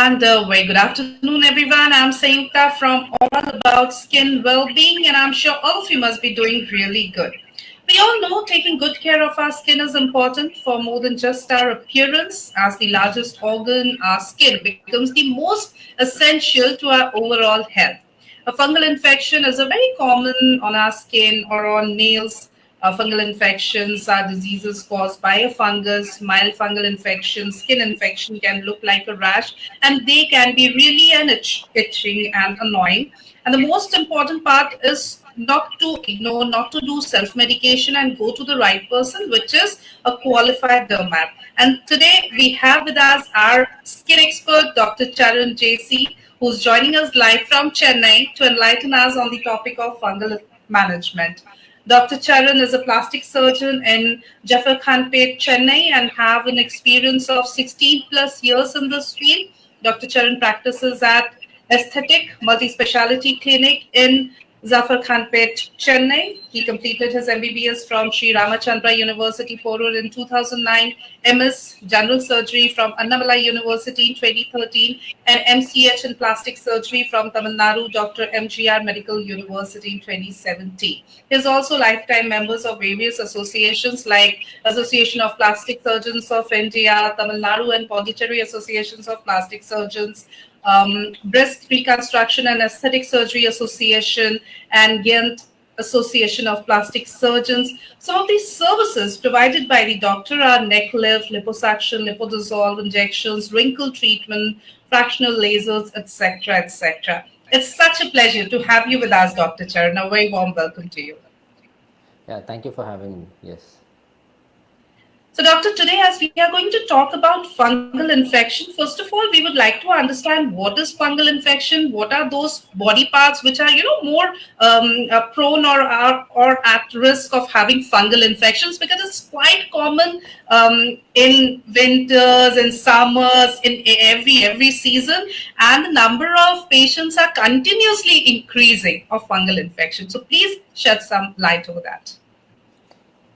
And very good afternoon, everyone. I'm Sayukta from All About Skin Well-Being, and I'm sure all of you must be doing really good. We all know taking good care of our skin is important for more than just our appearance. As the largest organ, our skin becomes the most essential to our overall health. A fungal infection is a very common on our skin or on nails. Fungal infections are diseases caused by a fungus. Mild fungal infection, skin infection can look like a rash, and they can be really itching and annoying. And the most important part is not to ignore, not to do self medication and go to the right person, which is a qualified dermat. And today we have with us our skin expert, Dr. Charan J C, who's joining us live from Chennai to enlighten us on the topic of fungal management. Dr. Charan is a plastic surgeon in Jafarkhanpet, Chennai, and have an experience of 16 plus years in this field. Dr. Charan practices at Aesthetic Multi-Speciality Clinic in Zafarkhanpet, Chennai. He completed his MBBS from Sri Ramachandra University, Porur in 2009, MS General Surgery from Annamalai University in 2013, and MCH in Plastic Surgery from Tamil Nadu Dr. MGR Medical University in 2017. He is also lifetime members of various associations like Association of Plastic Surgeons of India, Tamil Nadu and Pondicherry Associations of Plastic Surgeons, Breast Reconstruction and Aesthetic Surgery Association, and Ghent Association of Plastic Surgeons. Some of these services provided by the doctor are neck lift, liposuction, lipodissolve injections, wrinkle treatment, fractional lasers, etc., etc. It's such a pleasure to have you with us, Dr. Charan. A very warm welcome to you. Yeah, thank you for having me. Yes. So, doctor, today as we are going to talk about fungal infection, first of all, we would like to understand what is fungal infection. What are those body parts which are, more prone or at risk of having fungal infections? Because it's quite common in winters, in summers, in every season, and the number of patients are continuously increasing of fungal infection. So, please shed some light over that.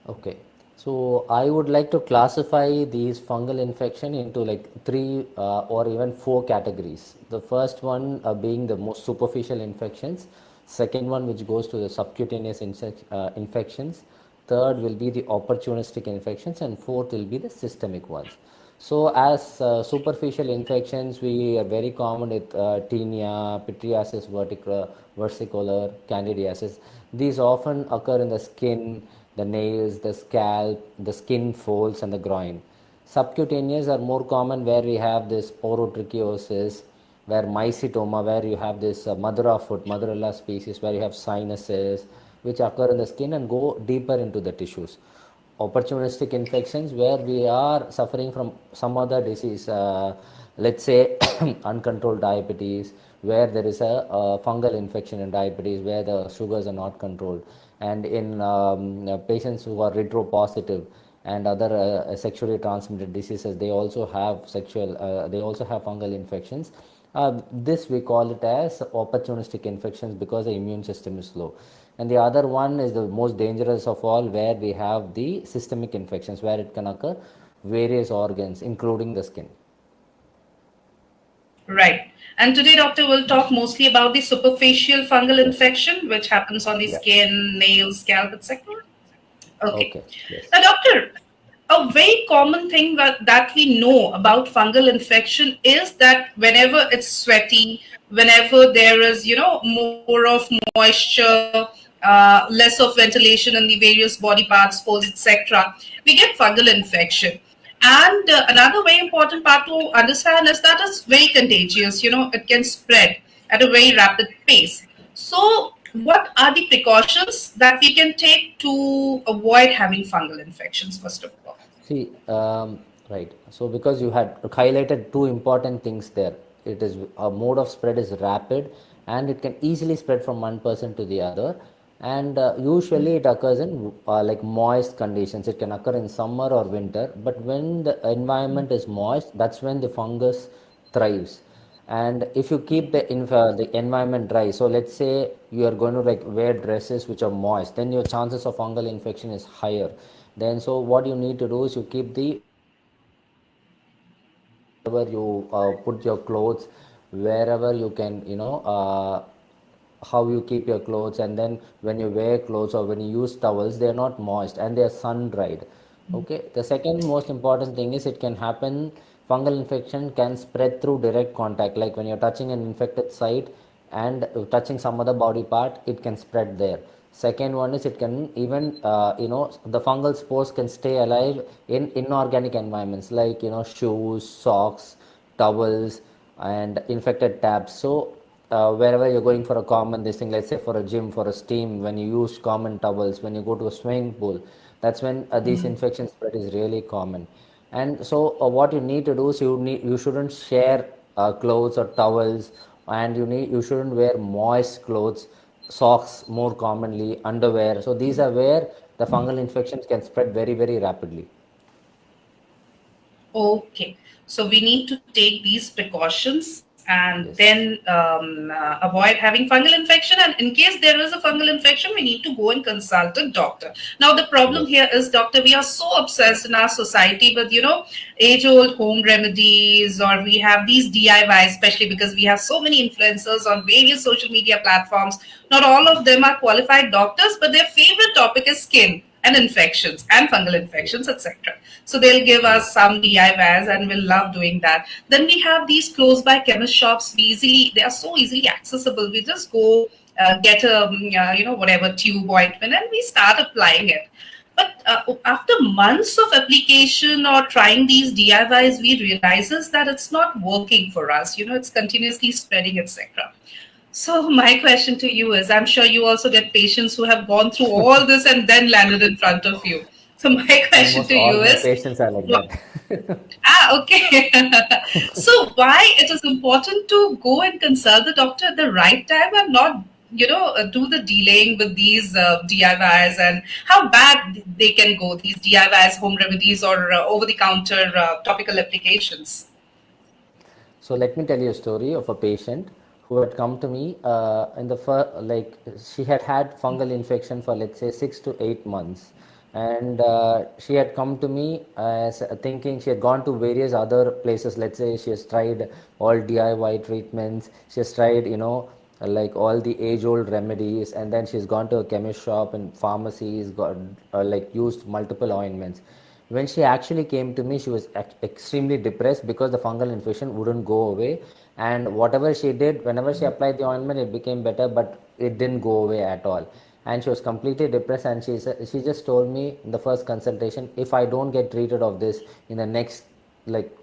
Okay. So I would like to classify these fungal infection into like three or even four categories. The first one being the most superficial infections. Second one, which goes to the subcutaneous infections. Third will be the opportunistic infections, and fourth will be the systemic ones. So as superficial infections, we are very common with tinea, pityriasis versicolor, candidiasis. These often occur in the skin, the nails, the scalp, the skin folds, and the groin. Subcutaneous are more common where we have this porotrichosis, where mycetoma, where you have this Madura foot, Madurella species, where you have sinuses, which occur in the skin and go deeper into the tissues. Opportunistic infections where we are suffering from some other disease, let's say uncontrolled diabetes, where there is a fungal infection in diabetes where the sugars are not controlled, and in patients who are retropositive and other sexually transmitted diseases, they also have fungal infections. This we call it as opportunistic infections because the immune system is low. And the other one is the most dangerous of all, where we have the systemic infections, where it can occur various organs, including the skin. Right. And today, doctor, will talk mostly about the superficial fungal Yes. infection, which happens on the Yeah. skin, nails, scalp, etc. Okay. Okay. Yes. Now, doctor, a very common thing that we know about fungal infection is that whenever it's sweaty, whenever there is, more of moisture, less of ventilation in the various body parts, folds, etc., we get fungal infection. And another very important part to understand is that it's very contagious. It can spread at a very rapid pace. So, what are the precautions that we can take to avoid having fungal infections, first of all? See, right. So because you had highlighted two important things there, it is a mode of spread is rapid, and it can easily spread from one person to the other. And usually it occurs in like moist conditions. It can occur in summer or winter, but when the environment is moist, that's when the fungus thrives. And if you keep the environment dry, so let's say you are going to like wear dresses which are moist, then your chances of fungal infection is higher. Then so what you need to do is you keep the wherever you put your clothes, wherever you can, how you keep your clothes, and then when you wear clothes or when you use towels, they are not moist and they are sun dried. Okay, the second most important thing is it can happen. Fungal infection can spread through direct contact, like when you're touching an infected site and touching some other body part, it can spread there. Second one is it can even, the fungal spores can stay alive in inorganic environments like, shoes, socks, towels, and infected tabs. So wherever you're going for a common this thing, let's say for a gym, for a steam, when you use common towels, when you go to a swimming pool, that's when these infection spread is really common. And so what you need to do is you shouldn't share clothes or towels, and you shouldn't wear moist clothes, socks more commonly, underwear. So these are where the fungal infections can spread very, very rapidly. Okay, so we need to take these precautions and then Yes. avoid having fungal infection. And in case there is a fungal infection, we need to go and consult a doctor. Now, the problem Yes. here is, doctor, we are so obsessed in our society with, age-old home remedies, or we have these DIYs, especially because we have so many influencers on various social media platforms. Not all of them are qualified doctors, but their favorite topic is skin and infections and fungal infections, Yes. etc. So they'll give us Yes. some DIYs and we'll love doing that. Then we have these close by chemist shops. They are so easily accessible. We just go get a, whatever tube ointment and we start applying it. But after months of application or trying these DIYs, we realizes that it's not working for us. It's continuously spreading, etc. So my question to you is, I'm sure you also get patients who have gone through all this and then landed in front of you. So my question Almost to all you my is, patients are like that. okay. So why it is important to go and consult the doctor at the right time and not, do the delaying with these DIYs, and how bad they can go, these DIYs, home remedies, or over-the-counter topical applications. So let me tell you a story of a patient who had come to me in the first, like she had had fungal infection for let's say 6 to 8 months, and she had come to me as thinking she had gone to various other places. Let's say she has tried all DIY treatments, she has tried, like all the age-old remedies, and then she's gone to a chemist shop and pharmacies, got like used multiple ointments. When she actually came to me, she was extremely depressed because the fungal infection wouldn't go away. And whatever she did, whenever she applied the ointment, it became better, but it didn't go away at all. And she was completely depressed. And she just told me in the first consultation, if I don't get treated of this in the next, like,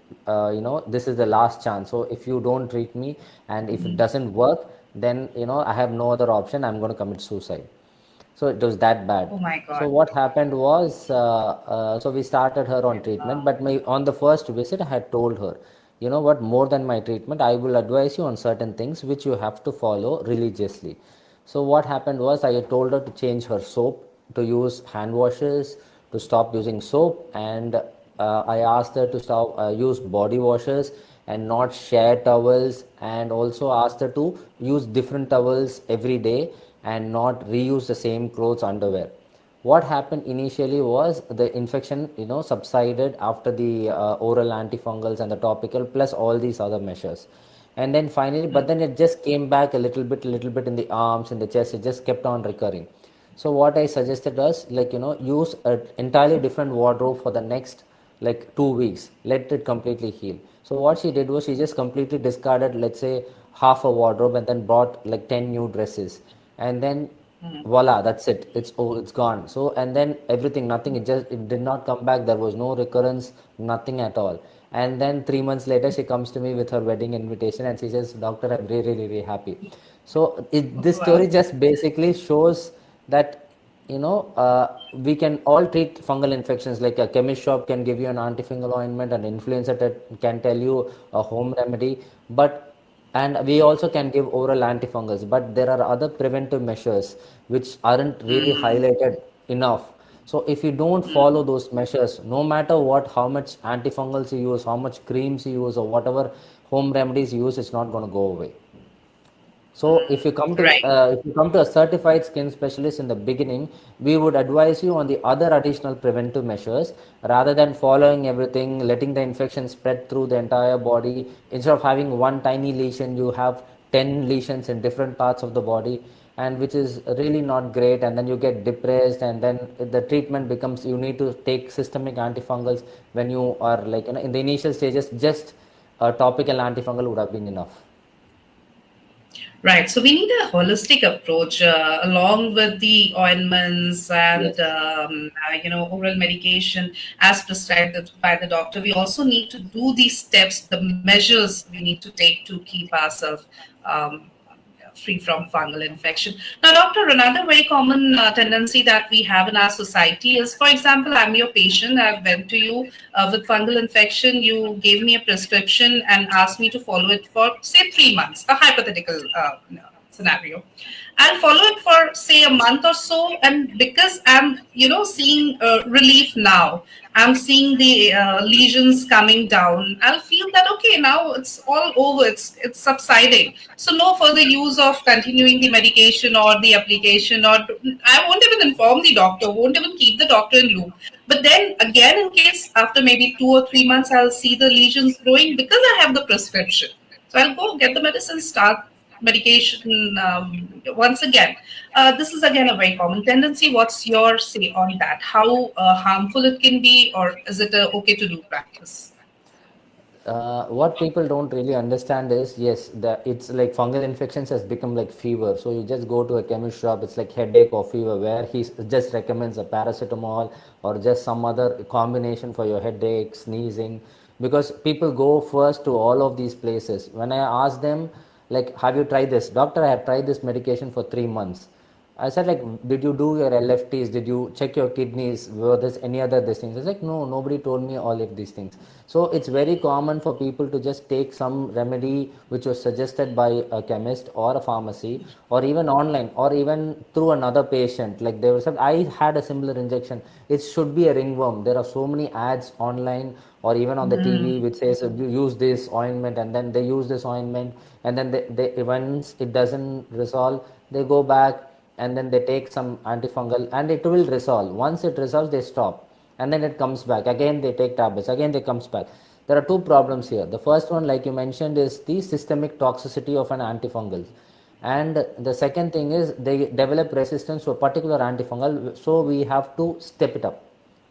this is the last chance. So if you don't treat me and if it doesn't work, then, I have no other option. I'm going to commit suicide. So it was that bad. Oh my So God. what happened was, so we started her on treatment, but on the first visit, I had told her, you know what, more than my treatment, I will advise you on certain things which you have to follow religiously. So what happened was, I had told her to change her soap, to use hand washes, to stop using soap, and I asked her to stop use body washes and not share towels, and also asked her to use different towels every day and not reuse the same clothes underwear. What happened initially was the infection, subsided after the oral antifungals and the topical plus all these other measures. And then finally, but then it just came back a little bit in the arms, in the chest. It just kept on recurring. So what I suggested was, like, use an entirely different wardrobe for the next like 2 weeks. Let it completely heal. So what she did was she just completely discarded, let's say, half a wardrobe and then bought like 10 new dresses. And then voila, that's it. It's gone. So and then everything, nothing. It did not come back. There was no recurrence, nothing at all. And then 3 months later, she comes to me with her wedding invitation and she says, "Doctor, I'm really, really happy." So this story Well, just basically shows that, we can all treat fungal infections. Like a chemist shop can give you an antifungal ointment, an influencer can tell you a home remedy, but and we also can give oral antifungals, but there are other preventive measures which aren't really highlighted enough. So if you don't follow those measures, no matter what, how much antifungals you use, how much creams you use, or whatever home remedies you use, it's not going to go away. So if you come to a certified skin specialist in the beginning, we would advise you on the other additional preventive measures rather than following everything, letting the infection spread through the entire body. Instead of having one tiny lesion, you have 10 lesions in different parts of the body, and which is really not great. And then you get depressed, and then the treatment becomes you need to take systemic antifungals when you are like in the initial stages. Just a topical antifungal would have been enough. Right. So we need a holistic approach along with the ointments and Yes. oral medication as prescribed by the doctor. We also need to do these steps, the measures we need to take to keep ourselves um, free from fungal infection. Now, doctor, another very common tendency that we have in our society is, for example, I'm your patient. I've went to you with fungal infection. You gave me a prescription and asked me to follow it for, say, 3 months, a hypothetical scenario. I'll follow it for say a month or so, and because I'm seeing relief now, I'm seeing the lesions coming down. I'll feel that okay, now it's all over. It's subsiding. So no further use of continuing the medication or the application, or I won't even inform the doctor. Won't even keep the doctor in loop. But then again, in case after maybe 2 or 3 months, I'll see the lesions growing because I have the prescription. So I'll go get the medicine, start medication once again. This is again a very common tendency. What's your say on that? How harmful it can be, or is it a okay to do practice? What people don't really understand is yes, that it's like fungal infections has become like fever. So you just go to a chemist shop, it's like headache or fever, where he just recommends a paracetamol or just some other combination for your headache, sneezing, because people go first to all of these places. When I ask them, like, have you tried this? Doctor, I have tried this medication for 3 months. I said, like, did you do your LFTs? Did you check your kidneys? Were there any other these things? It's like, no, nobody told me all of these things. So it's very common for people to just take some remedy which was suggested by a chemist or a pharmacy or even online or even through another patient. Like they were said, I had a similar injection. It should be a ringworm. There are so many ads online or even on the TV which says you use this ointment, and then they use this ointment, and then they once it doesn't resolve, they go back and then they take some antifungal and it will resolve. Once it resolves, they stop, and then it comes back again, they take tablets again, they comes back. There are two problems here. The first one, like you mentioned, is the systemic toxicity of an antifungal, and the second thing is they develop resistance to a particular antifungal, so we have to step it up.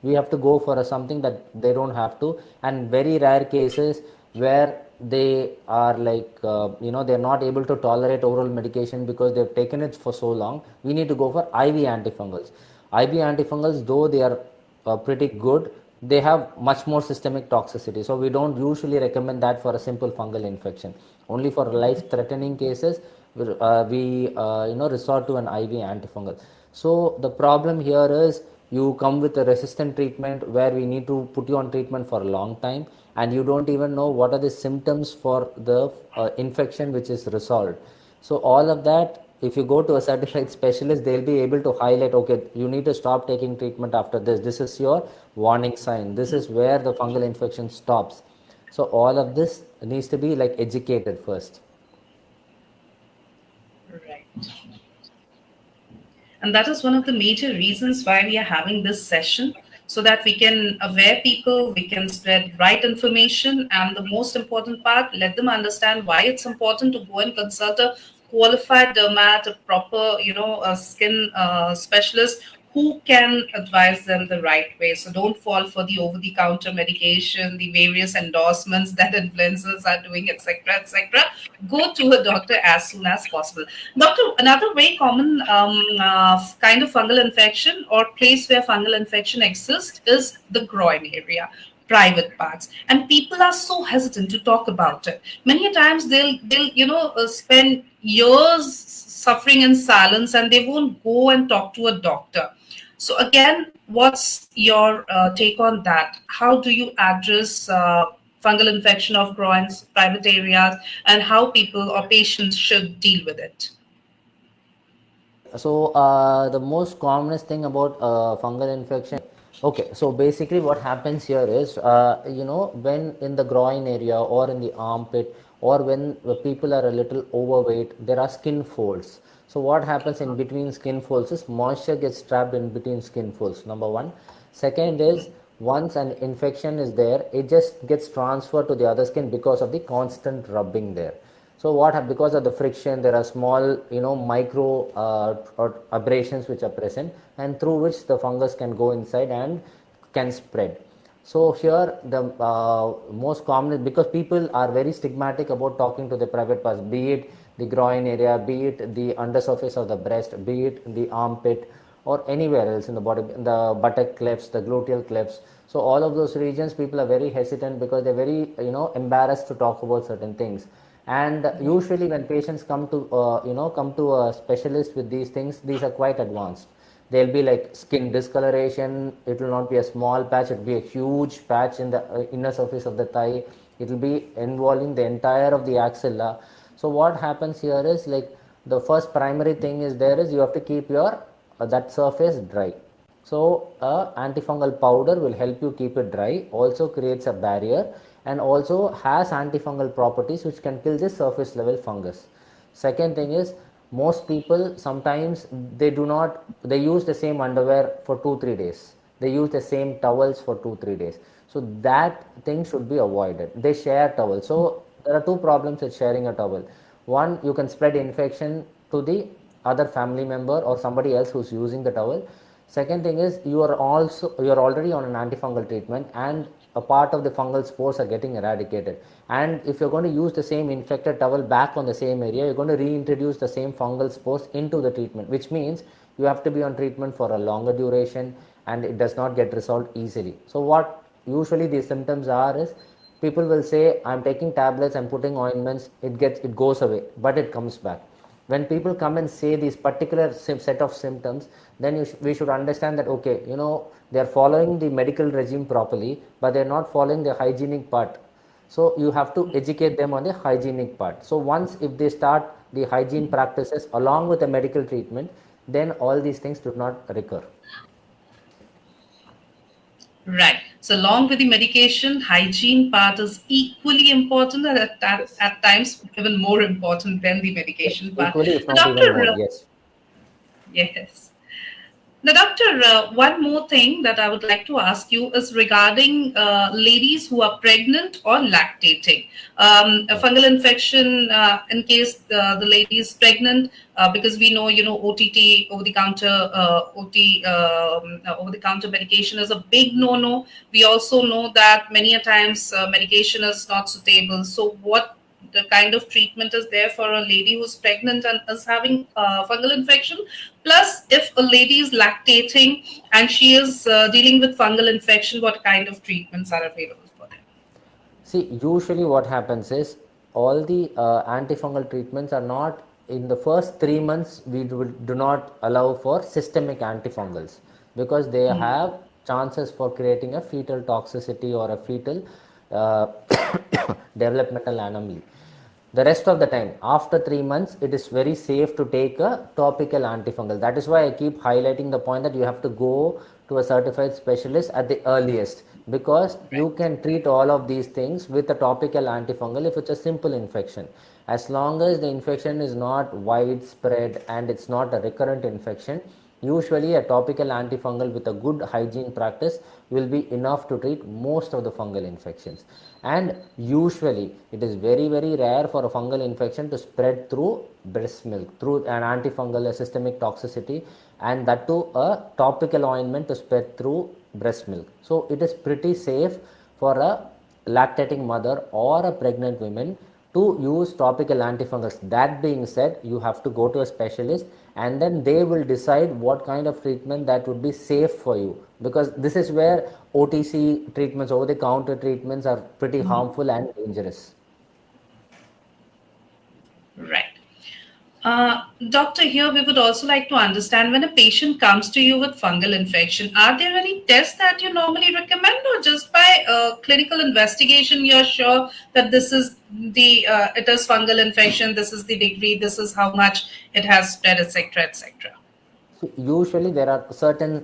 We have to go for a something that they don't have to. And very rare cases where they are like they're not able to tolerate oral medication because they've taken it for so long, we need to go for IV antifungals. IV antifungals, though they are pretty good, they have much more systemic toxicity, so we don't usually recommend that for a simple fungal infection. Only for life threatening cases we resort to an IV antifungal. So the problem here is you come with a resistant treatment where we need to put you on treatment for a long time, and you don't even know what are the symptoms for the infection which is resolved. So all of that, if you go to a certified specialist, they'll be able to highlight, okay, you need to stop taking treatment after this. This is your warning sign. This is where the fungal infection stops. So all of this needs to be like educated first. Right. And that is one of the major reasons why we are having this session, so that we can aware people, we can spread right information, and the most important part, let them understand why it's important to go and consult a qualified dermat, a proper, a skin specialist who can advise them the right way. So don't fall for the over-the-counter medication, the various endorsements that influencers are doing, etc., etc. Go to a doctor as soon as possible. Doctor, another very common kind of fungal infection or place where fungal infection exists is the groin area, private parts, and people are so hesitant to talk about it. Many a times they'll spend years suffering in silence, and they won't go and talk to a doctor. So again, what's your take on that? How do you address fungal infection of groins, private areas, and how people or patients should deal with it? So the most commonest thing about fungal infection. Okay, so basically what happens here is when in the groin area or in the armpit or when people are a little overweight, there are skin folds. So what happens in between skin folds is moisture gets trapped in between skin folds, number one. Second is, once an infection is there, it just gets transferred to the other skin because of the constant rubbing there. So because of the friction, there are small, micro or abrasions which are present, and through which the fungus can go inside and can spread. So here the most common, because people are very stigmatic about talking to the private parts, be it the groin area, be it the undersurface of the breast, be it the armpit, or anywhere else in the body, the buttock clefts, the gluteal clefts. So all of those regions, people are very hesitant because they're very, embarrassed to talk about certain things. And usually when patients come to a specialist with these things, these are quite advanced. There'll be like skin discoloration. It will not be a small patch, it will be a huge patch in the inner surface of the thigh. It will be involving the entire of the axilla. So what happens here is, like, the first primary thing is there is, you have to keep your that surface dry. So a antifungal powder will help you keep it dry, also creates a barrier, and also has antifungal properties which can kill this surface level fungus. Second thing is, most people sometimes they use the same underwear for 2 3 days. They use the same towels for 2 3 days. So that thing should be avoided. They share towels. So there are two problems with sharing a towel. One, you can spread infection to the other family member or somebody else who's using the towel. Second thing is, you are already on an antifungal treatment, and a part of the fungal spores are getting eradicated. And if you're going to use the same infected towel back on the same area, you're going to reintroduce the same fungal spores into the treatment, which means you have to be on treatment for a longer duration, and it does not get resolved easily. So what usually these symptoms are is, people will say, I'm taking tablets, I'm putting ointments, it goes away, but it comes back. When people come and say these particular set of symptoms, then we should understand that, okay, they are following the medical regime properly, but they are not following the hygienic part. So you have to educate them on the hygienic part. So once if they start the hygiene practices along with the medical treatment, then all these things do not recur. Right. So, along with the medication, hygiene part is equally important, and Yes. at times even more important than the Yes, medication part. equally, if So, not even doctor, more. Yes. yes. Now, doctor, one more thing that I would like to ask you is regarding ladies who are pregnant or lactating. A Yes. fungal infection, in case the lady is pregnant, because we know, OTT, over the counter, over the counter medication is a big no-no. We also know that many a times medication is not suitable. So, what the kind of treatment is there for a lady who's pregnant and is having fungal infection? Plus, if a lady is lactating and she is dealing with fungal infection, what kind of treatments are available for them? See, usually what happens is, all the antifungal treatments are not in the first 3 months. Do not allow for systemic antifungals because they have chances for creating a fetal toxicity or a fetal uh, developmental anomaly. The rest of the time, after 3 months, it is very safe to take a topical antifungal. That is why I keep highlighting the point that you have to go to a certified specialist at the earliest, because you can treat all of these things with a topical antifungal if it's a simple infection. As long as the infection is not widespread and it's not a recurrent infection, usually a topical antifungal with a good hygiene practice will be enough to treat most of the fungal infections. And usually it is very very rare for a fungal infection to spread through breast milk, through an antifungal, a systemic toxicity, and that too a topical ointment to spread through breast milk. So it is pretty safe for a lactating mother or a pregnant woman to use topical antifungals. That being said, you have to go to a specialist, and then they will decide what kind of treatment that would be safe for you, because this is where OTC treatments, over the counter treatments, are pretty harmful and dangerous. Right. Doctor, here we would also like to understand, when a patient comes to you with fungal infection, are there any tests that you normally recommend, or just by clinical investigation you're sure that this is it is fungal infection, this is the degree, this is how much it has spread, etc., etc.? So usually there are certain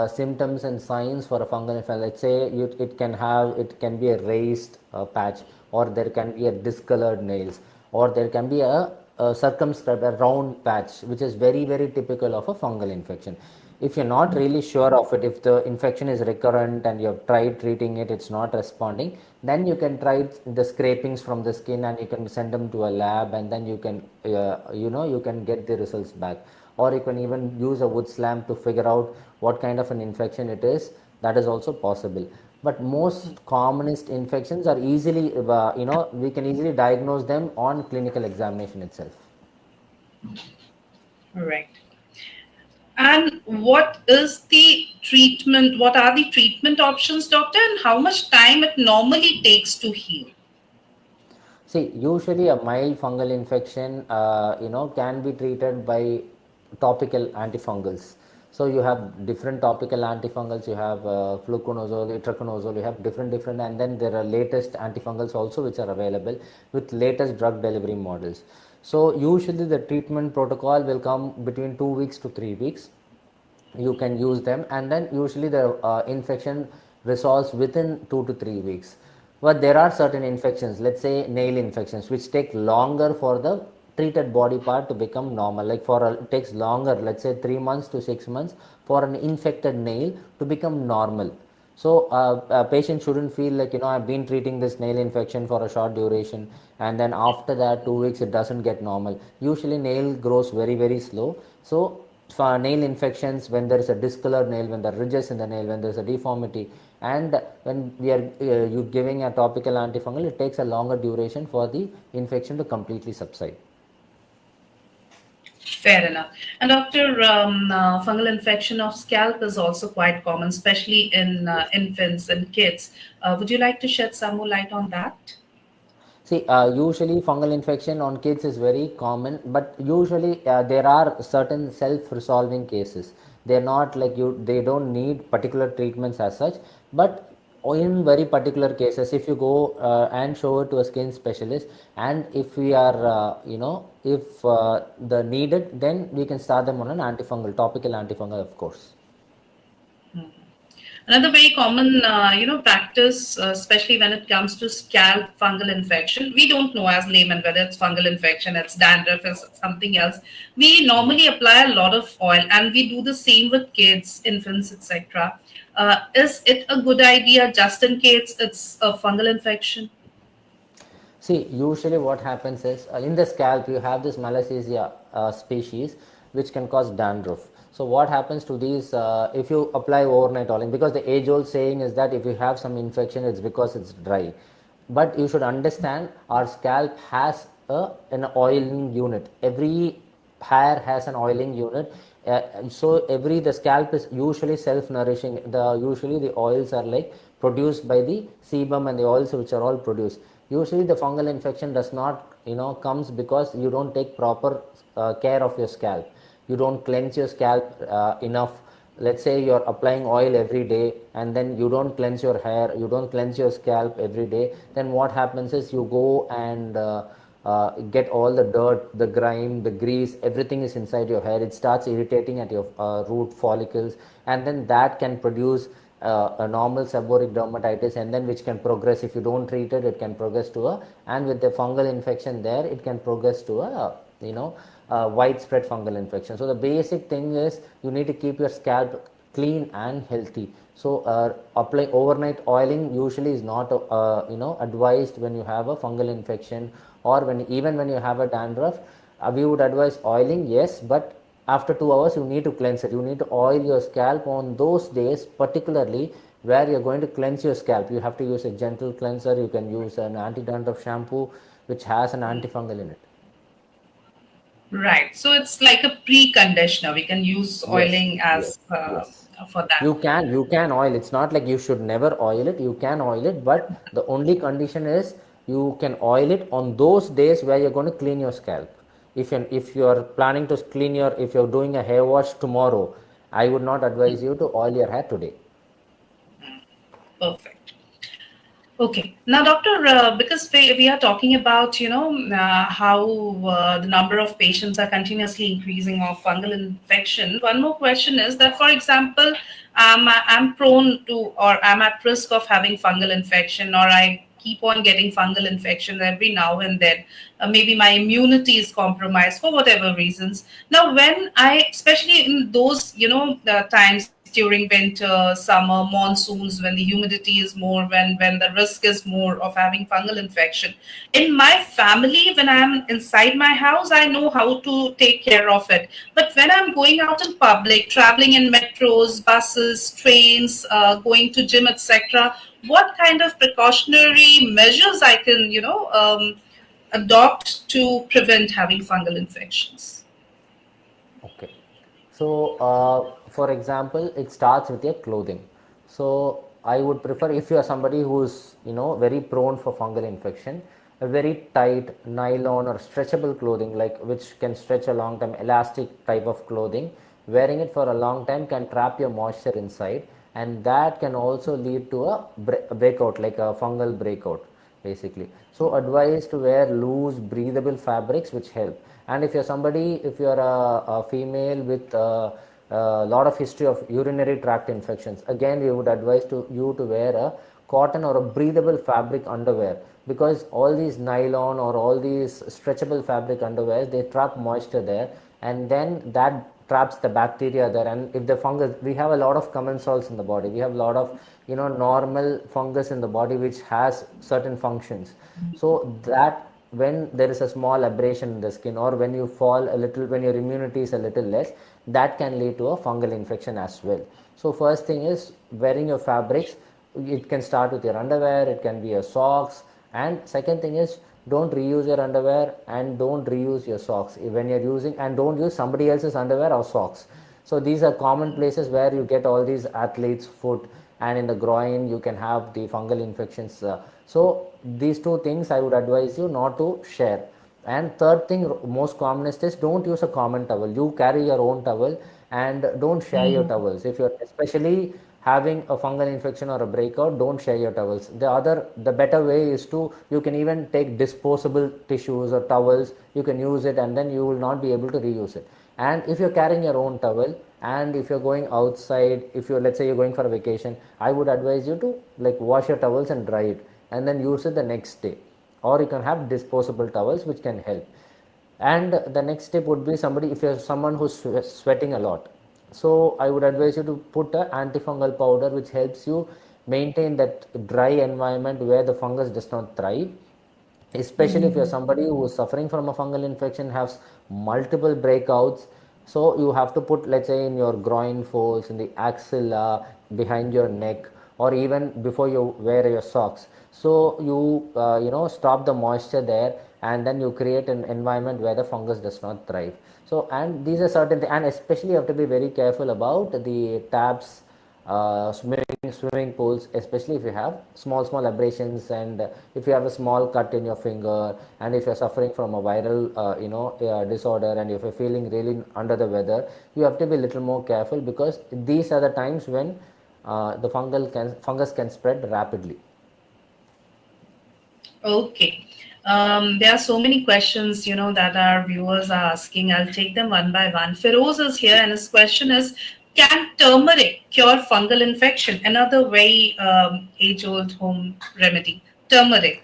symptoms and signs for a fungal infection. Let's say it can be a raised patch, or there can be a discolored nails, or there can be a circumscribed, a round patch, which is very, very typical of a fungal infection. If you're not really sure of it, if the infection is recurrent and you have tried treating it, it's not responding, then you can try the scrapings from the skin and you can send them to a lab, and then you can, you can get the results back. Or you can even use a wood slam to figure out what kind of an infection it is. That is also possible. But most commonest infections are easily, we can easily diagnose them on clinical examination itself. Right. And what is the treatment? What are the treatment options, doctor, and how much time it normally takes to heal? See, usually a mild fungal infection, can be treated by topical antifungals. So you have different topical antifungals. You have fluconazole, itraconazole. You have different, and then there are latest antifungals also which are available with latest drug delivery models. So usually the treatment protocol will come between 2 weeks to 3 weeks. You can use them, and then usually the infection resolves within 2 to 3 weeks. But there are certain infections, let's say nail infections, which take longer for the treated body part to become normal. Like it takes longer, let's say 3 months to 6 months, for an infected nail to become normal. So a patient shouldn't feel like, I've been treating this nail infection for a short duration, and then after that 2 weeks it doesn't get normal. Usually nail grows very, very slow. So for nail infections, when there is a discolored nail, when there are ridges in the nail, when there is a deformity, and when we are you giving a topical antifungal, it takes a longer duration for the infection to completely subside. Fair enough. And doctor, fungal infection of scalp is also quite common, especially in Yes. infants and kids. Would you like to shed some more light on that? See, usually fungal infection on kids is very common, but usually there are certain self-resolving cases. They're not like they don't need particular treatments as such, but in very particular cases, if you go and show it to a skin specialist, and if we are, if the needed, then we can start them on an antifungal, topical antifungal, of course. Another very common, practice, especially when it comes to scalp fungal infection, we don't know as laymen whether it's fungal infection, it's dandruff, it's something else. We normally apply a lot of oil, and we do the same with kids, infants, etc. Is it a good idea just in case it's a fungal infection? See, usually what happens is in the scalp you have this Malassezia species which can cause dandruff. So what happens to these if you apply overnight oiling, because the age old saying is that if you have some infection it's because it's dry. But you should understand our scalp has an oiling unit. Every hair has an oiling unit. So the scalp is usually self-nourishing. Usually the oils are like produced by the sebum and the oils which are all produced. Usually the fungal infection does not, comes because you don't take proper care of your scalp. You don't cleanse your scalp enough. Let's say you're applying oil every day and then you don't cleanse your hair, you don't cleanse your scalp every day, then what happens is you go and get all the dirt, the grime, the grease, everything is inside your hair. It starts irritating at your root follicles, and then that can produce a normal seborrheic dermatitis, and then which can progress if you don't treat it. It can progress to and with the fungal infection there, it can progress to widespread fungal infection. So the basic thing is you need to keep your scalp clean and healthy. So apply overnight oiling usually is not advised when you have a fungal infection, or when you have a dandruff. We would advise oiling, yes, but after 2 hours you need to cleanse it. You need to oil your scalp on those days, particularly where you're going to cleanse your scalp. You have to use a gentle cleanser. You can use an anti-dandruff shampoo which has an antifungal in it. Right. So it's like a pre-conditioner. We can use Yes, oiling yes, as yes. for that. You can oil. It's not like you should never oil it. You can oil it, but the only condition is you can oil it on those days where you're going to clean your scalp. If you're planning to clean if you're doing a hair wash tomorrow, I would not advise you to oil your hair today. Perfect. Okay. Now, doctor, because we are talking about, how the number of patients are continuously increasing of fungal infection. One more question is that, for example, I'm prone to or I'm at risk of having fungal infection, or I keep on getting fungal infections every now and then. Maybe my immunity is compromised for whatever reasons. Now, when I, especially in those, times during winter, summer, monsoons, when the humidity is more, when the risk is more of having fungal infection. In my family, when I'm inside my house, I know how to take care of it. But when I'm going out in public, traveling in metros, buses, trains, going to gym, etc., what kind of precautionary measures I can, adopt to prevent having fungal infections? Okay. So, for example, it starts with your clothing. So, I would prefer if you are somebody who's very prone for fungal infection, a very tight nylon or stretchable clothing, like which can stretch a long time, elastic type of clothing. Wearing it for a long time can trap your moisture inside, and that can also lead to a breakout, like a fungal breakout basically. So advise to wear loose breathable fabrics which help. And if you're somebody, if you're a female with a lot of history of urinary tract infections, again we would advise to you to wear a cotton or a breathable fabric underwear, because all these nylon or all these stretchable fabric underwears, they trap moisture there, and then that traps the bacteria there. And if the fungus, we have a lot of commensals in the body, we have a lot of normal fungus in the body which has certain functions. So that when there is a small abrasion in the skin, or when you fall a little, when your immunity is a little less, that can lead to a fungal infection as well. So first thing is wearing your fabrics. It can start with your underwear, it can be your socks. And second thing is, don't reuse your underwear and don't reuse your socks when you're using, and don't use somebody else's underwear or socks. So these are common places where you get all these athletes foot, and in the groin you can have the fungal infections. So these two things I would advise you not to share. And third thing, most commonest, is don't use a common towel. You carry your own towel, and don't share your towels. If you're especially having a fungal infection or a breakout, don't share your towels. The better way is to, you can even take disposable tissues or towels, you can use it, and then you will not be able to reuse it. And if you're carrying your own towel, and if you're going outside, if you're, let's say you're going for a vacation, I would advise you to like wash your towels and dry it, and then use it the next day. Or you can have disposable towels which can help. And the next step would be, somebody, if you're someone who's sweating a lot, so I would advise you to put a antifungal powder which helps you maintain that dry environment where the fungus does not thrive. Especially if you're somebody who is suffering from a fungal infection, has multiple breakouts, so you have to put, let's say, in your groin folds, in the axilla, behind your neck, or even before you wear your socks. So you stop the moisture there, and then you create an environment where the fungus does not thrive. So, and these are certain and especially you have to be very careful about the taps, swimming pools, especially if you have small abrasions, and if you have a small cut in your finger, and if you're suffering from a viral disorder, and if you're feeling really under the weather, you have to be a little more careful, because these are the times when the fungus can spread rapidly. Okay. There are so many questions, that our viewers are asking. I'll take them one by one. Feroz is here, and his question is: can turmeric cure fungal infection? Another very age-old home remedy. Turmeric.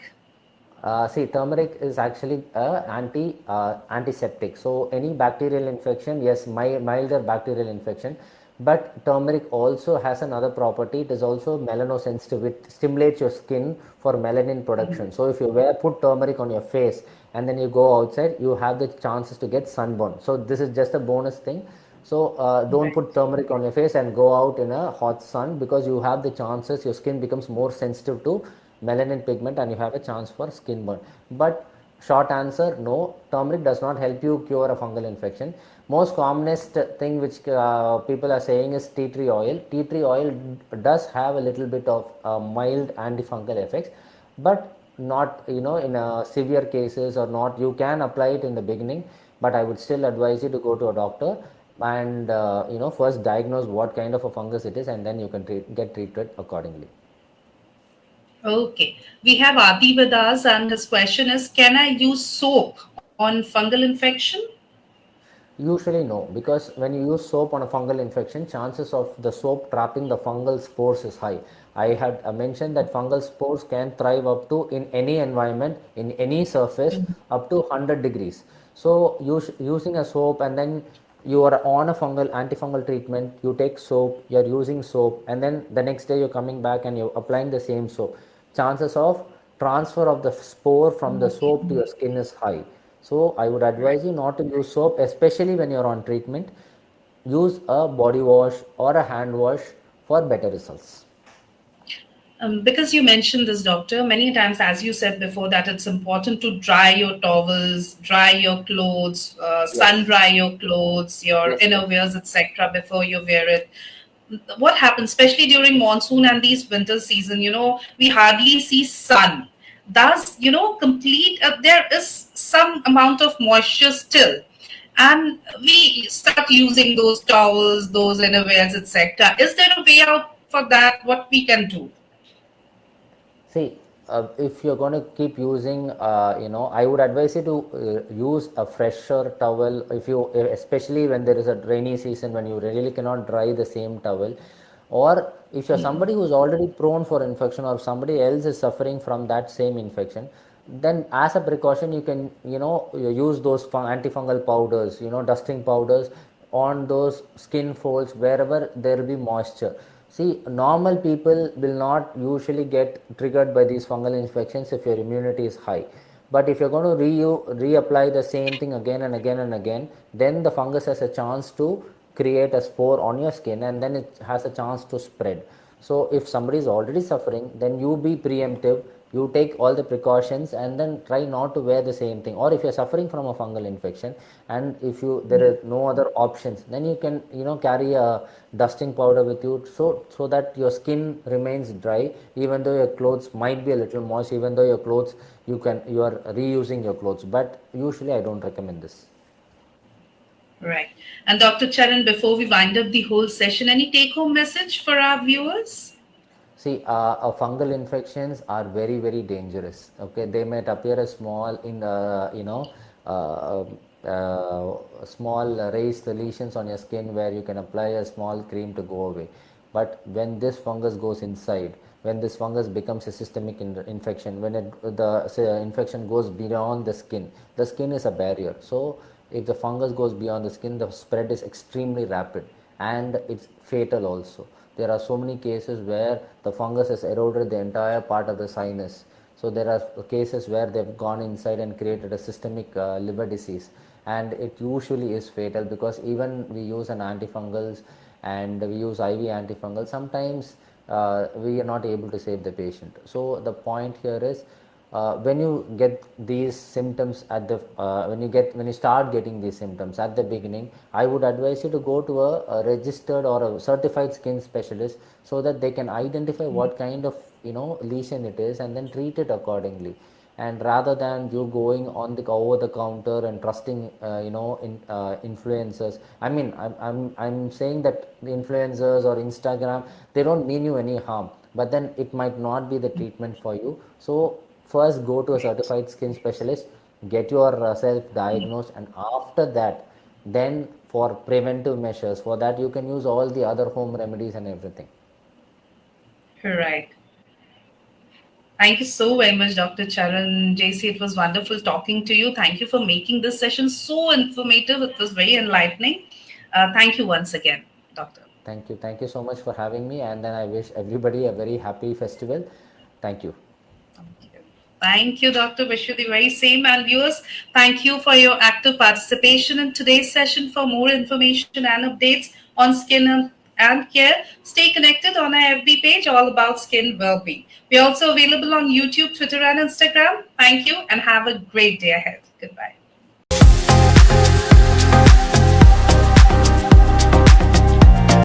See, turmeric is actually antiseptic. So any bacterial infection, yes, milder bacterial infection, but turmeric also has another property. It is also melanosensitive. It stimulates your skin for melanin production. So if you put turmeric on your face and then you go outside, you have the chances to get sunburn. So this is just a bonus thing. So don't Right. put turmeric on your face and go out in a hot sun, because you have the chances your skin becomes more sensitive to melanin pigment, and you have a chance for skin burn. But short answer, no, turmeric does not help you cure a fungal infection. Most commonest thing which people are saying is tea tree oil. Tea tree oil does have a little bit of mild antifungal effects, but not in severe cases, or not, you can apply it in the beginning, but I would still advise you to go to a doctor, and first diagnose what kind of a fungus it is, and then you can get treated accordingly. Okay. We have Adi with us, and his question is: can I use soap on fungal infection? Usually no, because when you use soap on a fungal infection, chances of the soap trapping the fungal spores is high. I had mentioned that fungal spores can thrive up to in any environment, in any surface, up to 100 degrees. So using a soap, and then you are on a fungal antifungal treatment, you take soap, you are using soap, and then the next day you're coming back and you're applying the same soap. Chances of transfer of the spore from the soap to your skin is high. So I would advise you not to use soap, especially when you're on treatment. Use a body wash or a hand wash for better results. Because you mentioned this, doctor, many times, as you said before, that it's important to dry your towels, dry your clothes, sun Yes. dry your clothes, your Yes, yes. innerwears, etc., before you wear it. What happens, especially during monsoon and these winter season? We hardly see sun. Thus, complete. There is some amount of moisture still, and we start using those towels, those innerwears, etc. Is there a way out for that? What we can do? See, if you're going to keep using, I would advise you to use a fresher towel. If you, especially when there is a rainy season, when you really cannot dry the same towel, or if you're somebody who's already prone for infection, or somebody else is suffering from that same infection, then as a precaution, you can, you use those antifungal powders, dusting powders on those skin folds wherever there will be moisture. See, normal people will not usually get triggered by these fungal infections if your immunity is high. But if you're going to reapply the same thing again and again and again, then the fungus has a chance to create a spore on your skin, and then it has a chance to spread. So if somebody is already suffering, then you be preemptive, you take all the precautions, and then try not to wear the same thing. Or if you're suffering from a fungal infection, and if you there are no other options, then you can, carry a dusting powder with you, so that your skin remains dry, even though your clothes might be a little moist, even though your clothes, you are reusing your clothes. But usually I don't recommend this. Right. And Dr. Charan, before we wind up the whole session, any take home message for our viewers? See, fungal infections are very, very dangerous. Okay, they might appear as small in the, uh, small raised lesions on your skin where you can apply a small cream to go away. But when this fungus goes inside, when this fungus becomes a systemic infection, when the say, infection goes beyond the skin is a barrier. So if the fungus goes beyond the skin, the spread is extremely rapid, and it's fatal also. There are so many cases where the fungus has eroded the entire part of the sinus. So there are cases where they've gone inside and created a systemic liver disease, and it usually is fatal, because even we use an antifungals and we use IV antifungals, sometimes we are not able to save the patient. So the point here is, when you get these symptoms at the when you start getting these symptoms at the beginning, I would advise you to go to a registered or a certified skin specialist, so that they can identify what kind of, lesion it is, and then treat it accordingly. And rather than you going on the over the counter and trusting, influencers. I mean, I'm saying that the influencers or Instagram, they don't mean you any harm, but then it might not be the treatment for you. So first go to a certified skin specialist, get yourself diagnosed, and after that, then for preventive measures, for that you can use all the other home remedies and everything. Right. Thank you so very much, Dr. Charan J C. It was wonderful talking to you. Thank you for making this session so informative. It was very enlightening. Thank you once again, Doctor. Thank you so much for having me, and then I wish everybody a very happy festival. Thank you. Thank you. Thank you, Dr. Wish you the very same. And viewers, thank you for your active participation in today's session. For more information and updates on skin and care, stay connected on our FB page, all about skin well-being. We're also available on YouTube, Twitter, and Instagram. Thank you, and have a great day ahead. Goodbye.